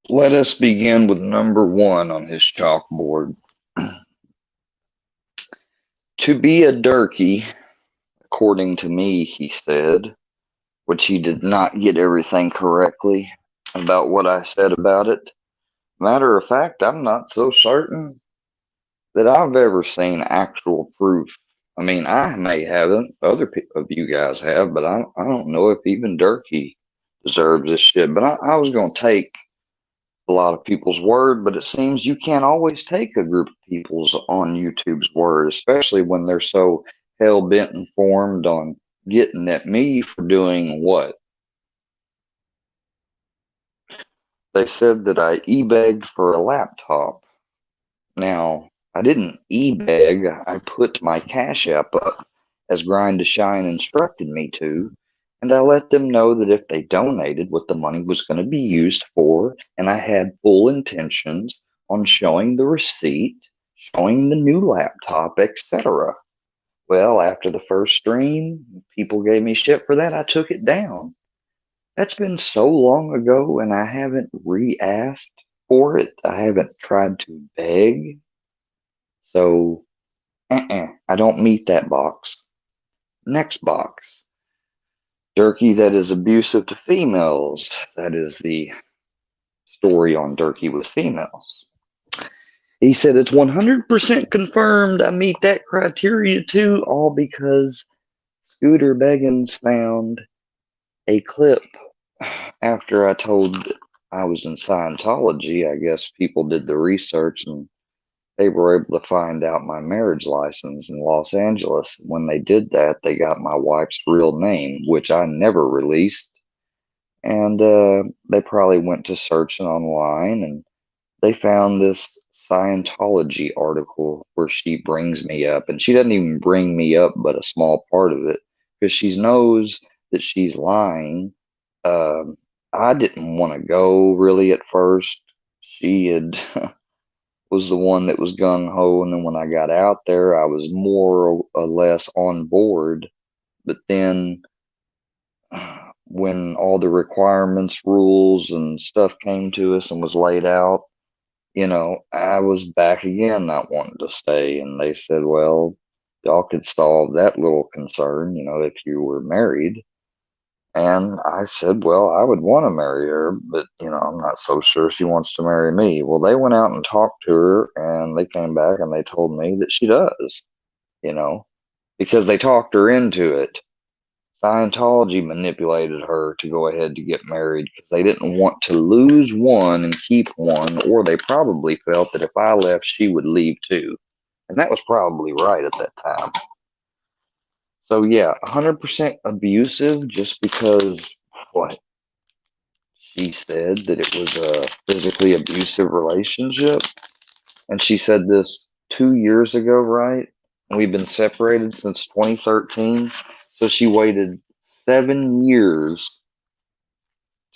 Let us begin with number one on his chalkboard. To be a durkey, according to me, he said, which he did not get everything correctly about what I said about it. Matter of fact, I'm not so certain that I've ever seen actual proof. I mean, I may haven't, other of you guys have, but I don't know if even Durkee deserves this shit. But I was going to take a lot of people's word, but it seems you can't always take a group of people's on YouTube's word, especially when they're so hell bent and formed on getting at me for doing what? They said that I e-begged for a laptop. Now, I didn't e-beg, I put my Cash App up as Grind to Shine instructed me to, and I let them know that if they donated, what the money was going to be used for, and I had full intentions on showing the receipt, showing the new laptop, etc. Well, after the first stream, people gave me shit for that. I took it down. That's been so long ago, and I haven't re-asked for it. I haven't tried to beg. So, I don't meet that box. Next box. Durkee that is abusive to females. That is the story on Durkee with females. He said it's 100% confirmed I meet that criteria too, all because Scooter Beggins found a clip after I told I was in Scientology. I guess people did the research and they were able to find out my marriage license in Los Angeles. When they did that, they got my wife's real name, which I never released. And they probably went to searching online and they found this Scientology article where she brings me up. And she doesn't even bring me up, but a small part of it because she knows that she's lying. Um, I didn't want to go really at first. She had was the one that was gung ho, and then when I got out there, I was more or less on board. But then, when all the requirements, rules, and stuff came to us and was laid out, I was back again, not wanting to stay. And they said, well, y'all could solve that little concern, if you were married. And I said, well, I would want to marry her, but, I'm not so sure she wants to marry me. Well, they went out and talked to her and they came back and they told me that she does, you know, because they talked her into it. Scientology manipulated her to go ahead to get married because they didn't want to lose one and keep one, or they probably felt that if I left, she would leave too. And that was probably right at that time. So, yeah, 100% abusive just because what? She said that it was a physically abusive relationship. And she said this 2 years ago, right? We've been separated since 2013. So she waited 7 years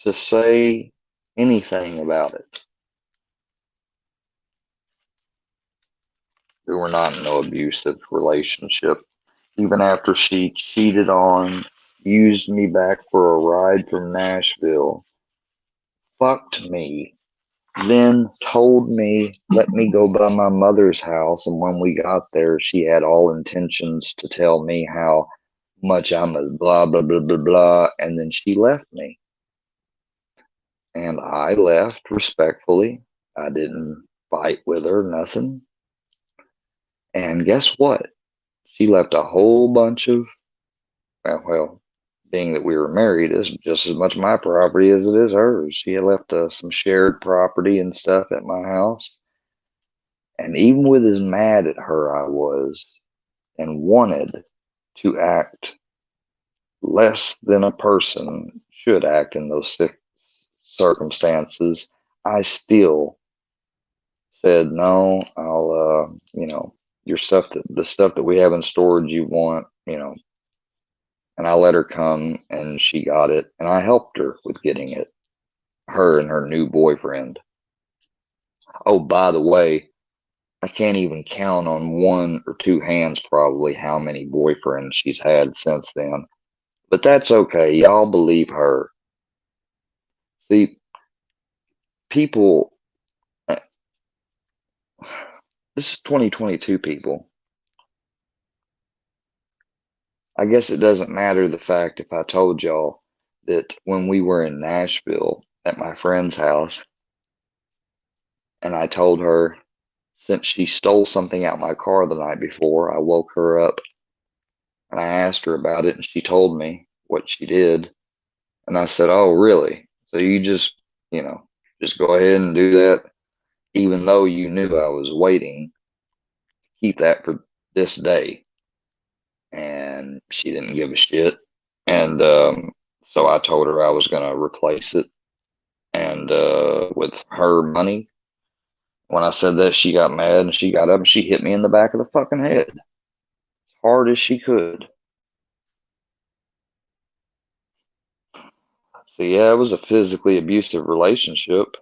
to say anything about it. We were not in no abusive relationship. Even after she cheated on, used me back for a ride from Nashville, fucked me, then told me, let me go by my mother's house. And when we got there, she had all intentions to tell me how much I'm a blah, blah, blah, blah, blah. And then she left me. And I left respectfully. I didn't fight with her, nothing. And guess what? She left a whole bunch of, well, being that we were married is just as much my property as it is hers. She had left some shared property and stuff at my house. And even with as mad at her I was and wanted to act less than a person should act in those circumstances, I still said, no, I'll, your stuff, the stuff that we have in storage you want, and I let her come and she got it and I helped her with getting it, her and her new boyfriend. Oh, by the way, I can't even count on one or two hands probably how many boyfriends she's had since then. But that's okay. Y'all believe her. See, people, this is 2022, people. I guess it doesn't matter the fact if I told y'all that when we were in Nashville at my friend's house, and I told her since she stole something out my car the night before, I woke her up and I asked her about it, and she told me what she did. And I said, "Oh, really? So you just go ahead and do that, even though you knew I was waiting, keep that for this day." And she didn't give a shit. And so I told her I was going to replace it and with her money. When I said that, she got mad and she got up and she hit me in the back of the fucking head as hard as she could. So yeah, it was a physically abusive relationship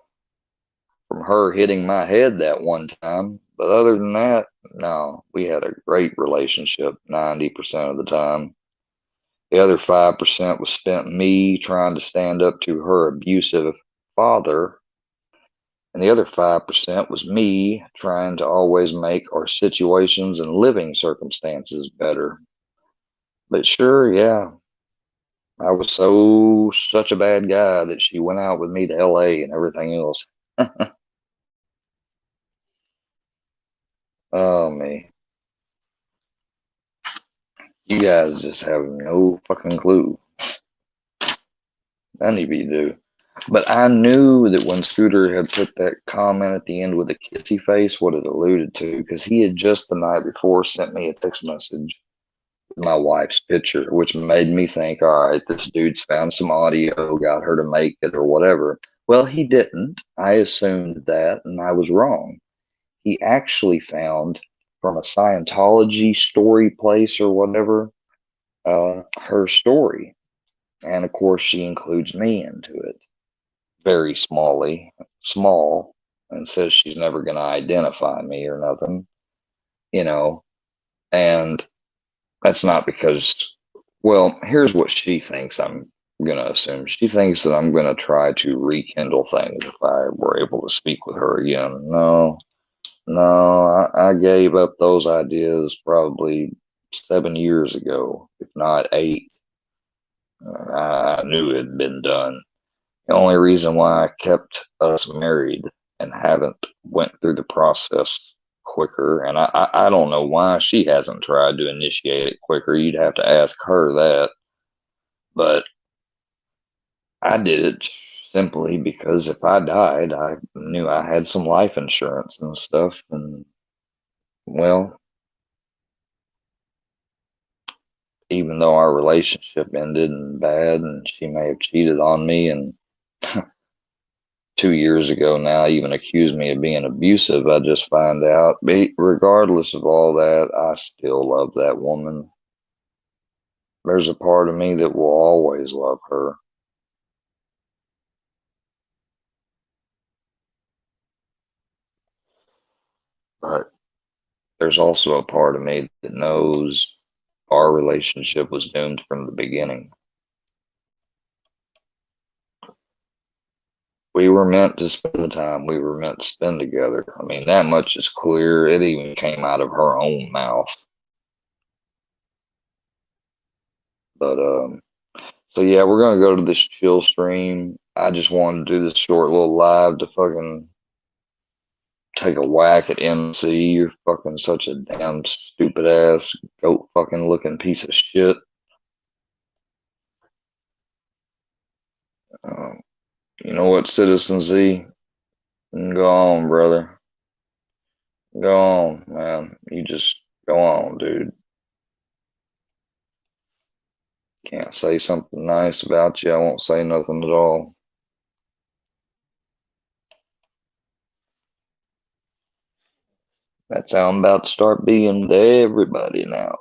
from her hitting my head that one time. But other than that, no, we had a great relationship 90% of the time. The other 5% was spent me trying to stand up to her abusive father. And the other 5% was me trying to always make our situations and living circumstances better. But sure, yeah, I was such a bad guy that she went out with me to LA and everything else. Oh, me. You guys just have no fucking clue. None of you do. But I knew that when Scooter had put that comment at the end with a kissy face, what it alluded to, because he had just the night before sent me a text message with my wife's picture, which made me think, all right, this dude's found some audio, got her to make it or whatever. Well, he didn't. I assumed that, and I was wrong. He actually found from a Scientology story place or whatever, her story. And of course, she includes me into it very small, and says she's never going to identify me or nothing, you know. And that's not because, well, here's what she thinks I'm going to assume. She thinks that I'm going to try to rekindle things if I were able to speak with her again. No, no, I gave up those ideas probably 7 years ago, if not 8. I knew it had been done. The only reason why I kept us married and haven't went through the process quicker, and I don't know why she hasn't tried to initiate it quicker. You'd have to ask her that. But I did it simply because if I died, I knew I had some life insurance and stuff. And well, even though our relationship ended and bad, and she may have cheated on me, and 2 years ago now even accused me of being abusive, I just find out, regardless of all that, I still love that woman. There's a part of me that will always love her. But there's also a part of me that knows our relationship was doomed from the beginning. We were meant to spend the time we were meant to spend together. I mean, that much is clear. It even came out of her own mouth. But so yeah, we're gonna go to this chill stream. I just wanted to do this short little live to fucking take a whack at MC. You're fucking such a damn stupid ass goat fucking looking piece of shit. Um, you know what, Citizen Z? Go on, brother. Go on, man. You just go on, dude. Can't say something nice about you. I won't say nothing at all. That's how I'm about to start being to everybody now.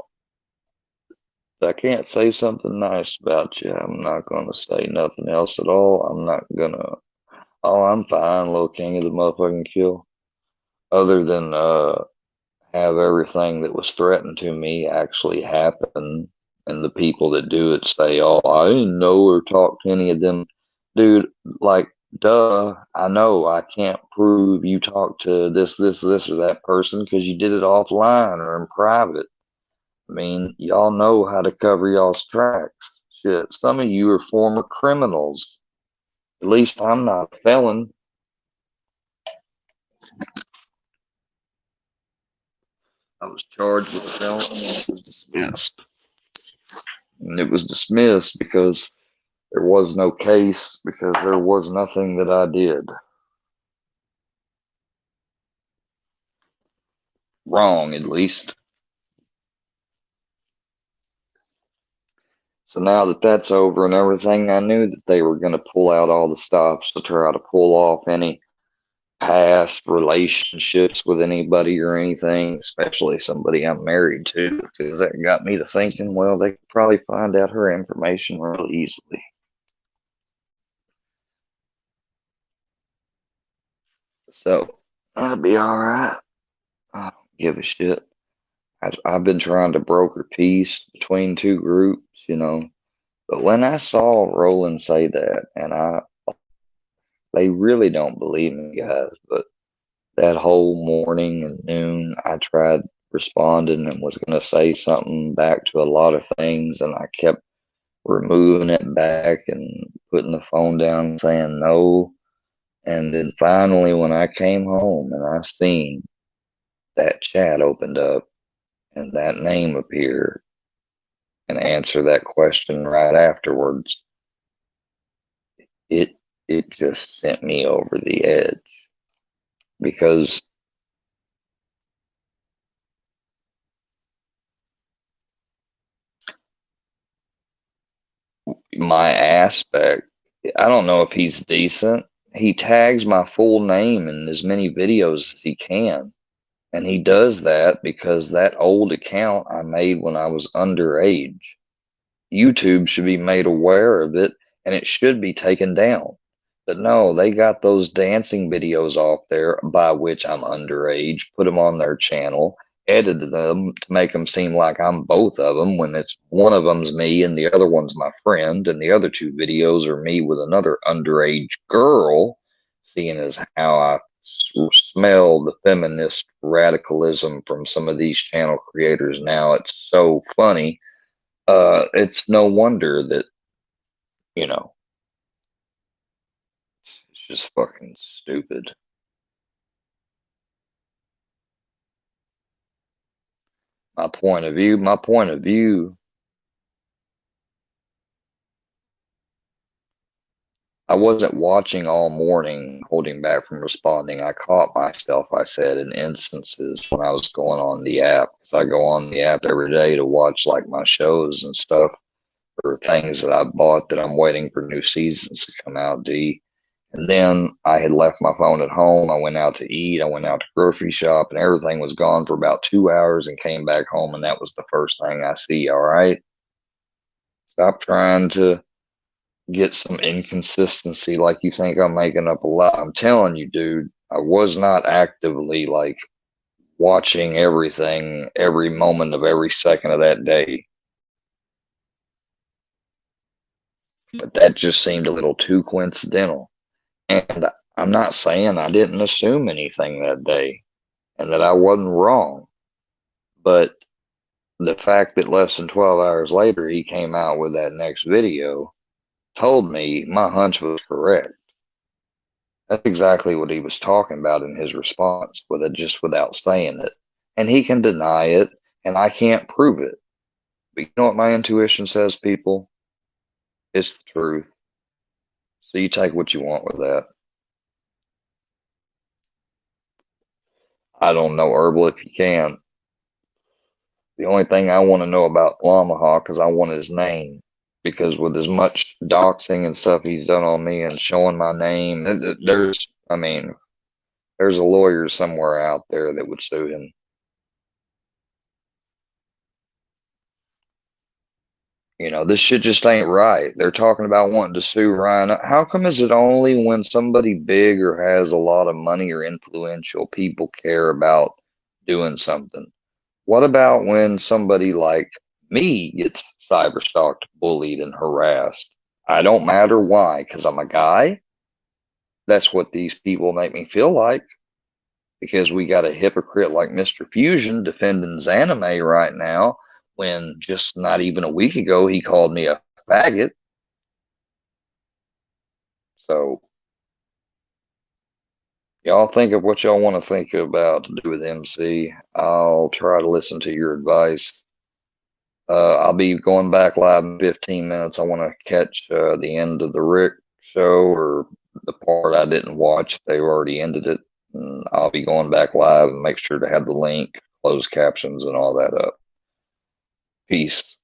If I can't say something nice about you, I'm not going to say nothing else at all. I'm not going to. Oh, I'm fine, little king of the motherfucking kill. Other than have everything that was threatened to me actually happen, and the people that do it say, "Oh, I didn't know or talk to any of them." Dude, like duh, I know I can't prove you talked to this, or that person because you did it offline or in private. I mean, y'all know how to cover y'all's tracks. Shit, some of you are former criminals. At least I'm not a felon. I was charged with a felony and it was dismissed. And it was dismissed because there was no case, because there was nothing that I did wrong, at least. So now that that's over and everything, I knew that they were going to pull out all the stops to try to pull off any past relationships with anybody or anything, especially somebody I'm married to, because that got me to thinking, well, they could probably find out her information real easily. So that'll be all right. I don't give a shit. I've been trying to broker peace between two groups, but when I saw Roland say that, and they really don't believe me, guys, but that whole morning and noon, I tried responding and was going to say something back to a lot of things, and I kept removing it back and putting the phone down, saying no. And then finally, when I came home and I seen that chat opened up and that name appeared and answer that question right afterwards, it it just sent me over the edge because my aspect, I don't know if he's decent. He tags my full name in as many videos as he can. And he does that because that old account I made when I was underage. YouTube should be made aware of it and it should be taken down. But no, they got those dancing videos off there by which I'm underage, put them on their channel, edited them to make them seem like I'm both of them when it's one of them's me and the other one's my friend, and the other two videos are me with another underage girl, seeing as how I smell the feminist radicalism from some of these channel creators now. It's so funny. It's no wonder that, you know, it's just fucking stupid. My point of view, I wasn't watching all morning, holding back from responding. I caught myself, I said, in instances when I was going on the app, because I go on the app every day to watch like my shows and stuff, or things that I bought that I'm waiting for new seasons to come out, D. And then I had left my phone at home. I went out to eat. I went out to grocery shop, and everything was gone for about 2 hours and came back home. And that was the first thing I see. All right. Stop trying to get some inconsistency like you think I'm making up a lot. I'm telling you, dude, I was not actively like watching everything every moment of every second of that day. But that just seemed a little too coincidental. And I'm not saying I didn't assume anything that day and that I wasn't wrong. But the fact that less than 12 hours later he came out with that next video told me my hunch was correct. That's exactly what he was talking about in his response, with it just without saying it. And he can deny it, and I can't prove it. But you know what my intuition says, people? It's the truth. So you take what you want with that. I don't know Herbal if you can. The only thing I want to know about Lamahawk is I want his name. Because with as much doxing and stuff he's done on me and showing my name, there's a lawyer somewhere out there that would sue him. This shit just ain't right. They're talking about wanting to sue Ryan. How come is it only when somebody big or has a lot of money or influential people care about doing something? What about when somebody like me gets cyber stalked, bullied, and harassed? I don't matter why, because I'm a guy. That's what these people make me feel like, because we got a hypocrite like Mr. Fusion defending Zanime right now when just not even a week ago he called me a faggot. So y'all think of what y'all want to think about to do with MC. I'll try to listen to your advice. I'll be going back live in 15 minutes. I want to catch the end of the Rick show, or the part I didn't watch. They already ended it. And I'll be going back live and make sure to have the link, closed captions, and all that up. Peace.